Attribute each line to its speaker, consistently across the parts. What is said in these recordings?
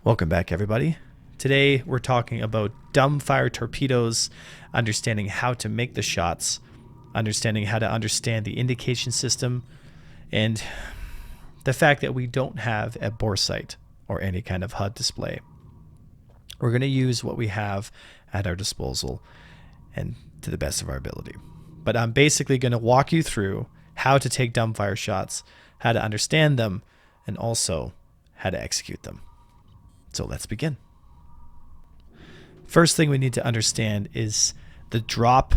Speaker 1: Welcome back, everybody. Today we're talking about dumbfire torpedoes, understanding how to make the shots, understanding how to understand the indication system, and the fact that we don't have a bore sight or any kind of HUD display. We're going to use what we have at our disposal and to the best of our ability. But I'm basically going to walk you through how to take dumbfire shots, how to understand them, and also how to execute them. So let's begin. First thing we need to understand is the drop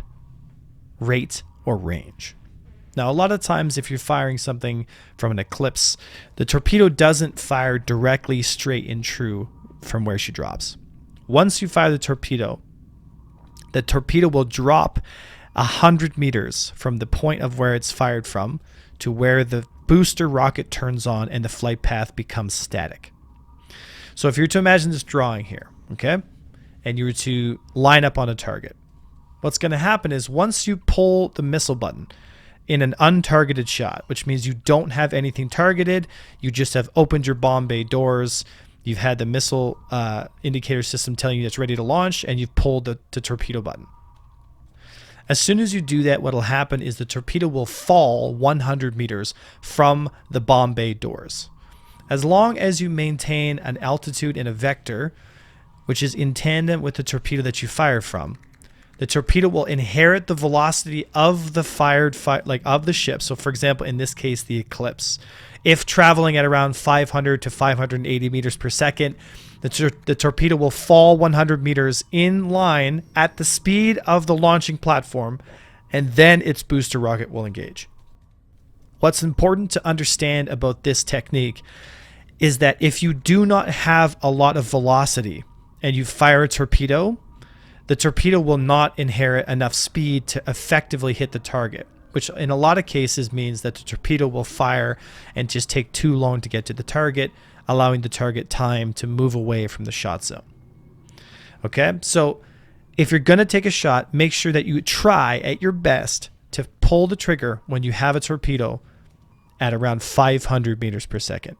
Speaker 1: rate or range. Now, a lot of times if you're firing something from an eclipse, the torpedo doesn't fire directly straight and true from where she drops. Once you fire the torpedo will drop 100 meters from the point of where it's fired from to where the booster rocket turns on and the flight path becomes static. So if you were to imagine this drawing here, okay, and you were to line up on a target, what's going to happen is once you pull the missile button in an untargeted shot, which means you don't have anything targeted, you just have opened your bomb bay doors, you've had the missile indicator system telling you it's ready to launch, and you've pulled the torpedo button. As soon as you do that, what will happen is the torpedo will fall 100 meters from the bomb bay doors. As long as you maintain an altitude and a vector, which is in tandem with the torpedo that you fire from, the torpedo will inherit the velocity of the of the ship. So for example, in this case, the Eclipse, if traveling at around 500 to 580 meters per second, the torpedo will fall 100 meters in line at the speed of the launching platform, and then its booster rocket will engage. What's important to understand about this technique is that if you do not have a lot of velocity and you fire a torpedo, the torpedo will not inherit enough speed to effectively hit the target, which in a lot of cases means that the torpedo will fire and just take too long to get to the target, allowing the target time to move away from the shot zone. Okay, so if you're going to take a shot, make sure that you try at your best to pull the trigger when you have a torpedo at around 500 meters per second.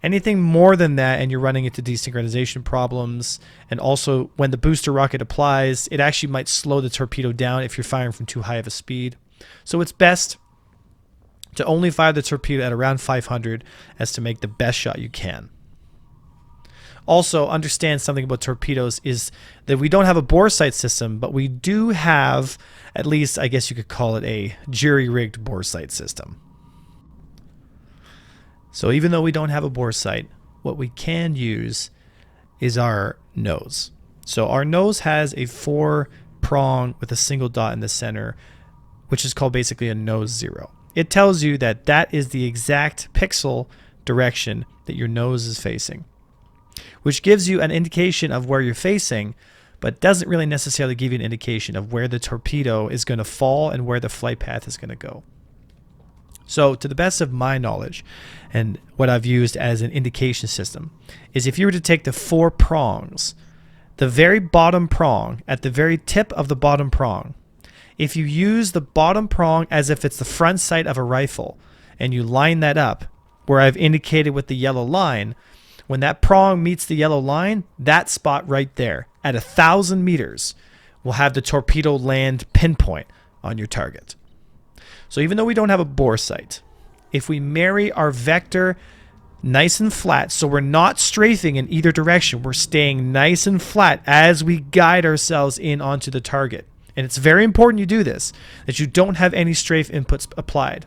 Speaker 1: Anything more than that and you're running into desynchronization problems, and also when the booster rocket applies, it actually might slow the torpedo down if you're firing from too high of a speed. So it's best to only fire the torpedo at around 500 as to make the best shot you can. Also, understand something about torpedoes is that we don't have a bore sight system, but we do have, at least I guess you could call it, a jury-rigged bore sight system. So even though we don't have a bore sight, what we can use is our nose. So our nose has a 4-prong with a single dot in the center, which is called basically a nose zero. It tells you that that is the exact pixel direction that your nose is facing, which gives you an indication of where you're facing, but doesn't really necessarily give you an indication of where the torpedo is going to fall and where the flight path is going to go. So to the best of my knowledge, and what I've used as an indication system, is if you were to take the 4 prongs, the very bottom prong, at the very tip of the bottom prong, if you use the bottom prong as if it's the front sight of a rifle, and you line that up where I've indicated with the yellow line, when that prong meets the yellow line, that spot right there at 1,000 meters will have the torpedo land pinpoint on your target. So even though we don't have a bore sight, if we marry our vector nice and flat, so we're not strafing in either direction, we're staying nice and flat as we guide ourselves in onto the target. And it's very important you do this, that you don't have any strafe inputs applied.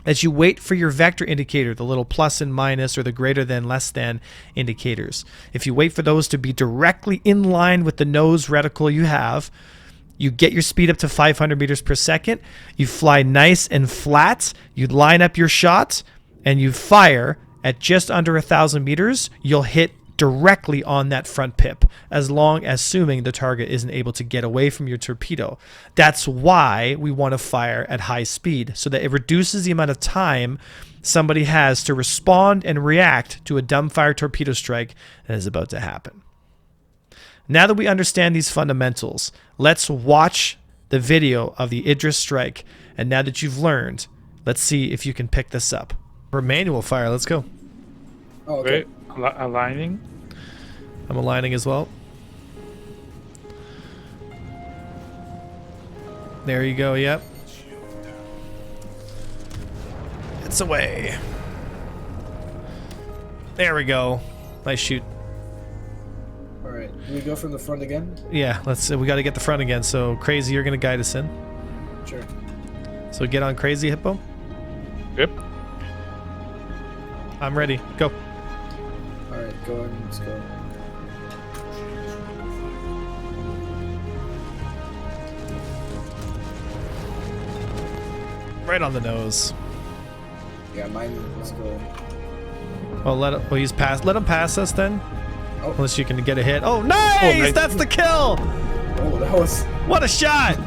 Speaker 1: As you wait for your vector indicator, the little plus and minus or the greater than, less than indicators, if you wait for those to be directly in line with the nose reticle you have, you get your speed up to 500 meters per second, you fly nice and flat, you line up your shot, and you fire at just under 1,000 meters, you'll hit directly on that front pip, as long as assuming the target isn't able to get away from your torpedo. That's why we want to fire at high speed, so that it reduces the amount of time somebody has to respond and react to a dumbfire torpedo strike that is about to happen. Now that we understand these fundamentals, let's watch the video of the Idris strike, and now that you've learned, let's see if you can pick this up. For manual fire, let's go.
Speaker 2: Oh, okay.
Speaker 3: Wait, aligning.
Speaker 1: I'm aligning as well. There you go, yep. It's away. There we go. Nice shoot.
Speaker 2: Alright, do we go from the front again?
Speaker 1: Yeah, we got to get the front again. So Crazy, you're going to guide us in.
Speaker 2: Sure.
Speaker 1: So get on Crazy, Hippo.
Speaker 3: Yep.
Speaker 1: I'm ready. Go.
Speaker 2: Alright, go ahead and let's go.
Speaker 1: Right on the nose.
Speaker 2: Yeah, mine. Let's go.
Speaker 1: Oh, he's past. Let him pass us then.
Speaker 2: Oh.
Speaker 1: Unless you can get a hit. Oh, nice!
Speaker 3: Oh, nice.
Speaker 1: That's the kill!
Speaker 2: Oh, that was
Speaker 1: What a shot!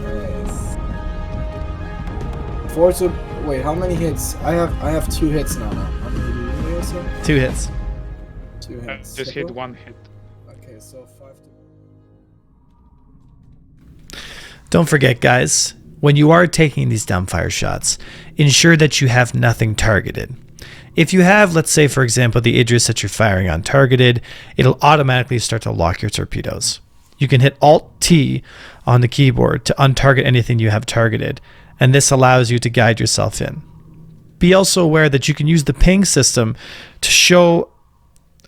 Speaker 2: nice. Forza. Wait, how many hits? I have 2 hits now. How many do you also?
Speaker 1: 2 hits.
Speaker 2: 2 hits.
Speaker 3: Just hit 1 hit.
Speaker 2: Okay, so 5 to.
Speaker 1: Don't forget, guys, when you are taking these dumbfire shots, ensure that you have nothing targeted. If you have, let's say, for example, the Idris that you're firing on targeted, it'll automatically start to lock your torpedoes. You can hit Alt-T on the keyboard to untarget anything you have targeted, and this allows you to guide yourself in. Be also aware that you can use the ping system to show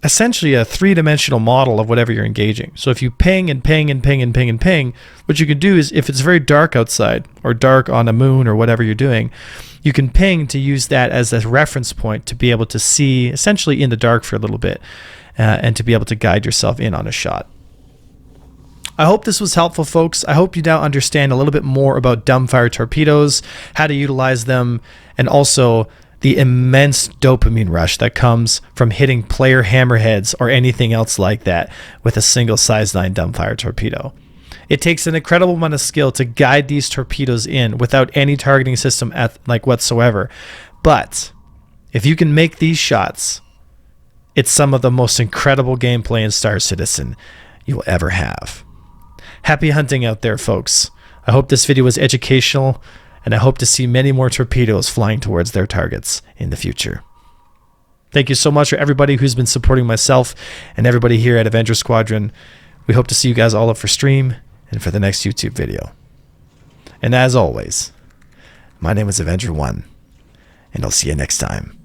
Speaker 1: essentially a 3-dimensional model of whatever you're engaging. So if you ping and ping and ping and ping and ping, what you can do is, if it's very dark outside or dark on a moon or whatever you're doing, you can ping to use that as a reference point to be able to see essentially in the dark for a little bit and to be able to guide yourself in on a shot. I hope this was helpful, folks. I hope you now understand a little bit more about dumbfire torpedoes, how to utilize them, and also the immense dopamine rush that comes from hitting player hammerheads or anything else like that with a single size 9 dumbfire torpedo. It takes an incredible amount of skill to guide these torpedoes in without any targeting system whatsoever. But if you can make these shots, it's some of the most incredible gameplay in Star Citizen you will ever have. Happy hunting out there, folks. I hope this video was educational, and I hope to see many more torpedoes flying towards their targets in the future. Thank you so much for everybody who's been supporting myself and everybody here at Avenger Squadron. We hope to see you guys all up for stream and for the next YouTube video. And as always, my name is Avenger1, and I'll see you next time.